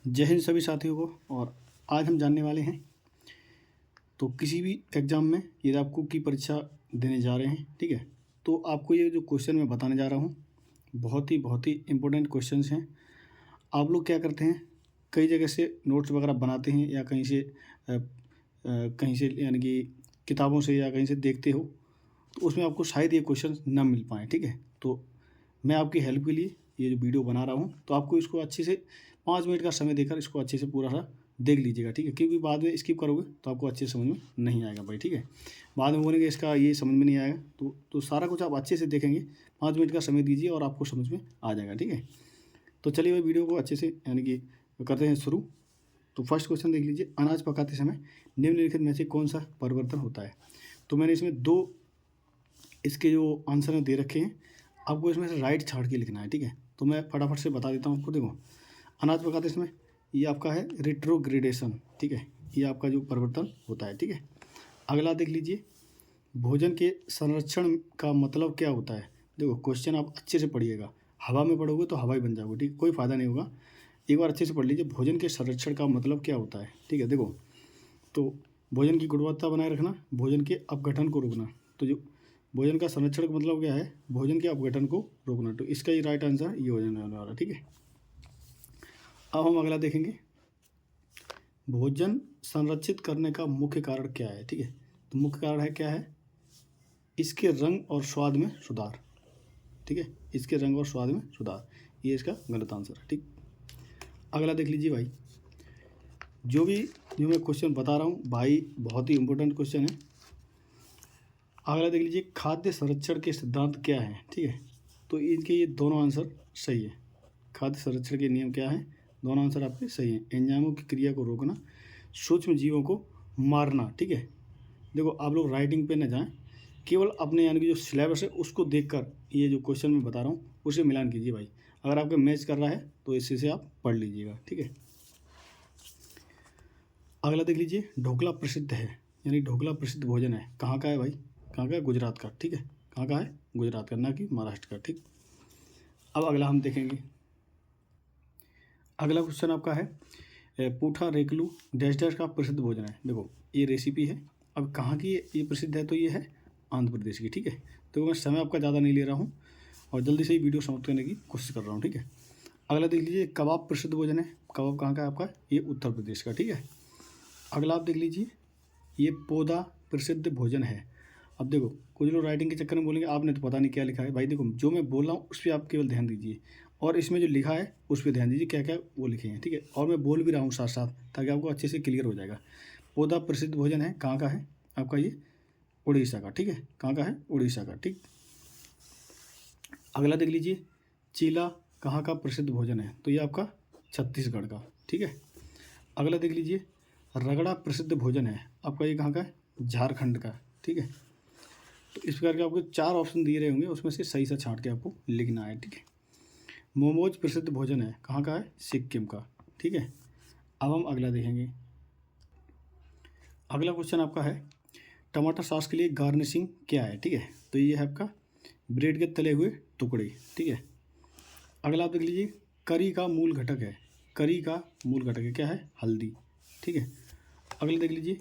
जय हिंद सभी साथियों को। और आज हम जानने वाले हैं, तो किसी भी एग्ज़ाम में यदि आपको की परीक्षा देने जा रहे हैं, ठीक है, तो आपको ये जो क्वेश्चन मैं बताने जा रहा हूँ बहुत ही इम्पोर्टेंट क्वेश्चंस हैं। आप लोग क्या करते हैं, कई जगह से नोट्स वगैरह बनाते हैं या कहीं से यानी कि किताबों से या कहीं से देखते हो, तो उसमें आपको शायद ये क्वेश्चन ना मिल पाएँ, ठीक है। तो मैं आपकी हेल्प के लिए ये जो वीडियो बना रहा हूँ, तो आपको इसको अच्छे से 5 मिनट का समय देकर इसको अच्छे से पूरा सा देख लीजिएगा, ठीक है। क्योंकि बाद में स्किप करोगे तो आपको अच्छे से समझ में नहीं आएगा भाई, ठीक है। बाद में बोलेंगे इसका ये समझ में नहीं आएगा, तो सारा कुछ आप अच्छे से देखेंगे। 5 मिनट का समय दीजिए और आपको समझ में आ जाएगा, ठीक है। तो चलिए भाई वीडियो को अच्छे से यानी कि करते हैं शुरू। तो फर्स्ट क्वेश्चन देख लीजिए, अनाज पकाते समय निम्नलिखित में से कौन सा परिवर्तन होता है। तो मैंने इसमें 2 इसके जो आंसर दे रखे हैं, आपको इसमें से राइट छाड़ के लिखना है, ठीक है। तो मैं फटाफट से बता देता हूँ आपको। देखो, अनाज पकाते समय ये आपका है रिट्रोग्रेडेशन, ठीक है, ये आपका जो परिवर्तन होता है, ठीक है। अगला देख लीजिए, भोजन के संरक्षण का मतलब क्या होता है। देखो क्वेश्चन आप अच्छे से पढ़िएगा, हवा में पढ़ोगे तो हवा ही बन जाओगे, ठीक, कोई फ़ायदा नहीं होगा। एक बार अच्छे से पढ़ लीजिए, भोजन के संरक्षण का मतलब क्या होता है, ठीक है। देखो, तो भोजन की गुणवत्ता बनाए रखना, भोजन के अपघटन को रोकना। तो जो भोजन का संरक्षण का मतलब क्या है, भोजन के अपघटन को रोकना। तो इसका ही राइट आंसर ये हो जाने वाला, ठीक है। अब हम अगला देखेंगे, भोजन संरक्षित करने का मुख्य कारण क्या है, ठीक है। तो मुख्य कारण है क्या है, इसके रंग और स्वाद में सुधार, ठीक है, इसके रंग और स्वाद में सुधार, ये इसका गलत आंसर है, ठीक। अगला देख लीजिए भाई, जो मैं क्वेश्चन बता रहा हूँ भाई, बहुत ही इंपॉर्टेंट क्वेश्चन है। अगला देख लीजिए, खाद्य संरक्षण के सिद्धांत क्या हैं, ठीक है। तो इनके ये दोनों आंसर सही है। खाद्य संरक्षण के नियम क्या है, दोनों आंसर आपके सही हैं। एंजाइमों की क्रिया को रोकना, सूक्ष्म जीवों को मारना, ठीक है। देखो आप लोग राइटिंग पे न जाएं, केवल अपने यानी कि जो सिलेबस है उसको देखकर ये जो क्वेश्चन मैं बता रहा हूँ उसे मिलान कीजिए भाई। अगर आपके मैच कर रहा है तो इसी से आप पढ़ लीजिएगा, ठीक है। अगला देख लीजिए, ढोकला प्रसिद्ध है, यानी ढोकला प्रसिद्ध भोजन है, कहाँ का है भाई, कहाँ का है, गुजरात का, ठीक है। कहाँ का है, गुजरात का, ना कि महाराष्ट्र का, ठीक। अब अगला हम देखेंगे, अगला क्वेश्चन आपका है, पूठा रेकलू डैश डैश का प्रसिद्ध भोजन है। देखो ये रेसिपी है, अब कहाँ की ये प्रसिद्ध है, तो ये है आंध्र प्रदेश की, ठीक है। तो मैं समय आपका ज़्यादा नहीं ले रहा हूँ और जल्दी से ही वीडियो समाप्त करने की कोशिश कर रहा हूँ, ठीक है। अगला देख लीजिए, कबाब प्रसिद्ध भोजन है, कबाब कहाँ का है आपका, ये उत्तर प्रदेश का, ठीक है। अगला आप देख लीजिए, ये पौधा प्रसिद्ध भोजन है। अब देखो कुछ लोग राइटिंग के चक्कर में बोलेंगे आपने तो पता नहीं क्या लिखा है। भाई देखो, जो मैं बोल रहा हूँ उस पर आप केवल ध्यान दीजिए और इसमें जो लिखा है उस पर ध्यान दीजिए, क्या क्या वो लिखे हैं, ठीक है। और मैं बोल भी रहा हूँ साथ साथ, ताकि आपको अच्छे से क्लियर हो जाएगा। पौधा प्रसिद्ध भोजन है, कहाँ का है आपका, ये उड़ीसा का, ठीक है। कहाँ का है, उड़ीसा का, ठीक। अगला देख लीजिए, चीला कहाँ का प्रसिद्ध भोजन है, तो ये आपका छत्तीसगढ़ का, ठीक है। अगला देख लीजिए, रगड़ा प्रसिद्ध भोजन है आपका, ये कहाँ का है, झारखंड का, ठीक है। तो इस प्रकार के आपको 4 ऑप्शन दिए रहे होंगे, उसमें से सही सा छांट के आपको लिखना है, ठीक है। मोमोज प्रसिद्ध भोजन है, कहाँ का है, सिक्किम का, ठीक है। अब हम अगला देखेंगे, अगला क्वेश्चन आपका है, टमाटर सॉस के लिए गार्निशिंग क्या है, ठीक है। तो ये है आपका ब्रेड के तले हुए टुकड़े, ठीक है। अगला आप देख लीजिए, करी का मूल घटक है, करी का मूल घटक है क्या है, हल्दी, ठीक है। अगला देख लीजिए,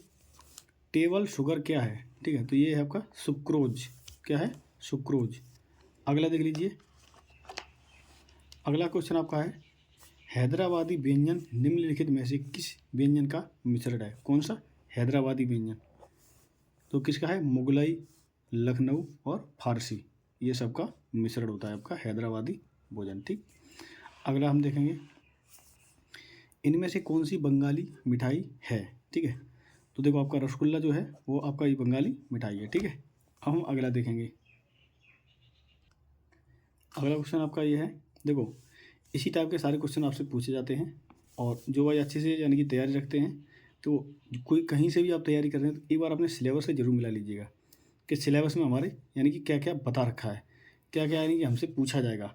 टेबल शुगर क्या है, ठीक है। तो ये है आपका सुक्रोज, क्या है, सुक्रोज। अगला देख लीजिए, अगला क्वेश्चन आपका है, हैदराबादी व्यंजन निम्नलिखित में से किस व्यंजन का मिश्रण है, कौन सा, हैदराबादी व्यंजन, तो किसका है, मुगलई, लखनऊ और फारसी, ये सब का मिश्रण होता है आपका हैदराबादी भोजन, ठीक। अगला हम देखेंगे, इनमें से कौन सी बंगाली मिठाई है, ठीक है। तो देखो आपका रसगुल्ला जो है वो आपका ये बंगाली मिठाई है, ठीक है। अब हम अगला देखेंगे, अगला क्वेश्चन आपका ये है, देखो इसी टाइप के सारे क्वेश्चन आपसे पूछे जाते हैं और जो भाई अच्छे से यानी कि तैयारी रखते हैं, तो कोई कहीं से भी आप तैयारी कर रहे हैं तो एक बार अपने सिलेबस से ज़रूर मिला लीजिएगा कि सिलेबस में हमारे यानी कि क्या क्या बता रखा है, क्या क्या यानी कि हमसे पूछा जाएगा।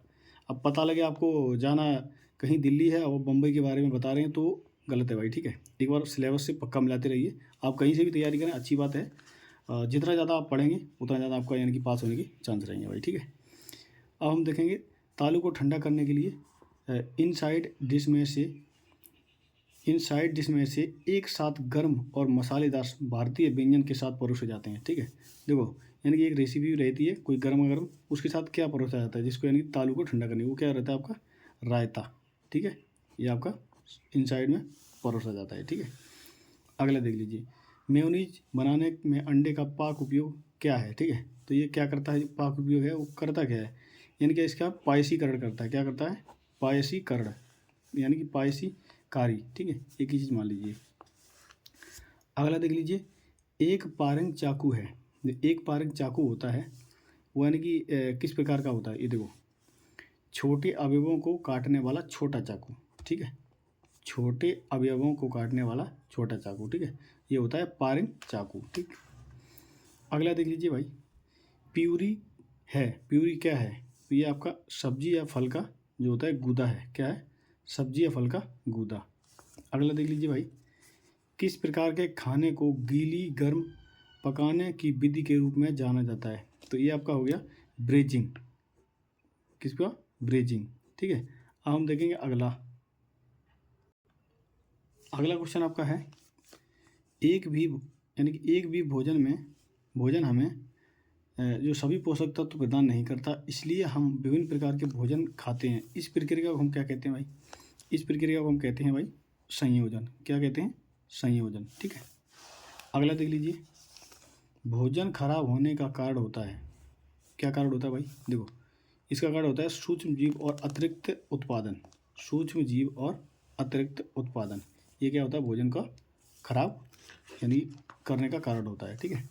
अब पता लगे आपको जाना कहीं दिल्ली है और बम्बई के बारे में बता रहे हैं तो गलत है भाई, ठीक है। एक बार सिलेबस से पक्का मिलाते रहिए, आप कहीं से भी तैयारी करें अच्छी बात है। जितना ज़्यादा आप पढ़ेंगे उतना ज़्यादा आपका यानी कि पास होने की चांस रहेंगे भाई, ठीक है। अब हम देखेंगे, तालू को ठंडा करने के लिए इनसाइड डिश में से इनसाइड डिश में से एक साथ गर्म और मसालेदार भारतीय व्यंजन के साथ परोसे जाते हैं। ठीक है, देखो यानी कि एक रेसिपी रहती है कोई गर्मा गर्म, उसके साथ क्या परोसा जाता है जिसको यानी कि तालू को ठंडा करने, वो क्या रहता है आपका रायता। ठीक है, ये आपका इनसाइड में परोसा जाता है। ठीक है, अगला देख लीजिए, मेयोनीज बनाने में अंडे का पाक उपयोग क्या है। ठीक है, तो ये क्या करता है, पाक उपयोग है वो करता क्या है, यानी कि इसका पायसीकरण करता है। क्या करता है, पायसीकरण, यानी कि पायसी कारी। ठीक है, एक ही चीज़ मान लीजिए। अगला देख लीजिए, एक पारंग चाकू है। जो एक पारंग चाकू होता है वो यानी कि किस प्रकार का होता है, ये देखो, छोटे अवयवों को काटने वाला छोटा चाकू। ठीक है, छोटे अवयवों को काटने वाला छोटा चाकू। ठीक है, ये होता है पारंग चाकू। ठीक, अगला देख लीजिए भाई, प्यूरी है। प्यूरी क्या है, तो ये आपका सब्जी या फल का जो होता है गूदा है। क्या है, सब्जी या फल का गूदा। अगला देख लीजिए भाई, किस प्रकार के खाने को गीली गर्म पकाने की विधि के रूप में जाना जाता है, तो ये आपका हो गया ब्रेजिंग। किसका, ब्रेजिंग। ठीक है, अब हम देखेंगे अगला क्वेश्चन आपका है, एक भी यानी कि एक भी भोजन हमें जो सभी पोषक तत्व प्रदान नहीं करता, इसलिए हम विभिन्न प्रकार के भोजन खाते हैं। इस प्रक्रिया को हम क्या कहते हैं भाई, इस प्रक्रिया को हम कहते हैं भाई संयोजन। क्या कहते हैं, संयोजन। ठीक है, अगला देख लीजिए, भोजन खराब होने का कारण होता है। क्या कारण होता है भाई, देखो इसका कारण होता है सूक्ष्म जीव और अतिरिक्त उत्पादन। सूक्ष्म जीव और अतिरिक्त उत्पादन, ये क्या होता है, भोजन का खराब यानी करने का कारण होता है। ठीक है,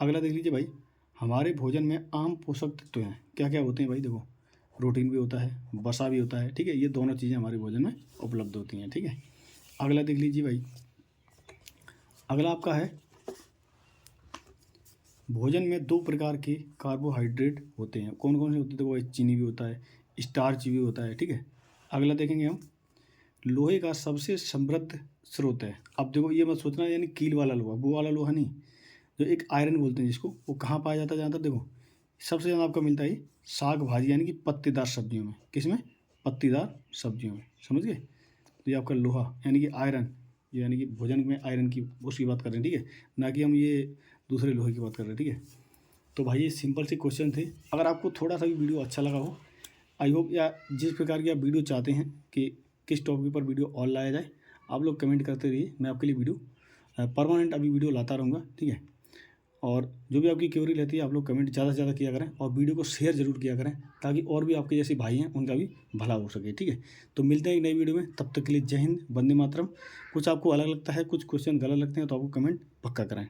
अगला देख लीजिए भाई, हमारे भोजन में आम पोषक तत्व हैं। क्या क्या होते हैं भाई, देखो प्रोटीन भी होता है, वसा भी होता है। ठीक है, ये दोनों चीज़ें हमारे भोजन में उपलब्ध होती हैं। ठीक है, अगला देख लीजिए भाई, अगला आपका है, भोजन में दो प्रकार के कार्बोहाइड्रेट होते हैं। कौन कौन से होते हैं, देखो चीनी भी होता है, स्टार्च भी होता है। ठीक है, अगला देखेंगे हम, लोहे का सबसे समृद्ध स्रोत है। अब देखो ये मत सोचना यानी कील वाला लोहा, वो वाला लोहा नहीं, जो एक आयरन बोलते हैं जिसको, वो कहाँ पाया जाता है ज़्यादातर, देखो सबसे ज़्यादा आपका मिलता है साग भाजी यानी कि पत्तेदार सब्जियों में। किसमें, पत्तेदार सब्जियों में, समझ गए। तो ये आपका लोहा यानी कि आयरन, यानी कि भोजन में आयरन की उसकी बात कर रहे हैं। ठीक है, ना कि हम ये दूसरे लोहे की बात कर रहे हैं। ठीक है, तो भाई ये सिंपल से क्वेश्चन थे। अगर आपको थोड़ा सा भी वीडियो अच्छा लगा हो, आई होप, या जिस प्रकार की आप वीडियो चाहते हैं कि किस टॉपिक पर वीडियो और लाया जाए, आप लोग कमेंट करते रहिए। मैं आपके लिए वीडियो परमानेंट अभी वीडियो लाता रहूँगा। ठीक है, और जो भी आपकी क्वेरी रहती है आप लोग कमेंट ज़्यादा से ज़्यादा किया करें और वीडियो को शेयर ज़रूर किया करें, ताकि और भी आपके जैसे भाई हैं उनका भी भला हो सके। ठीक है, तो मिलते हैं एक नई वीडियो में, तब तक के लिए जय हिंद, वंदे मातरम। कुछ आपको अलग लगता है, कुछ क्वेश्चन गलत लगते हैं तो आपको कमेंट पक्का करें।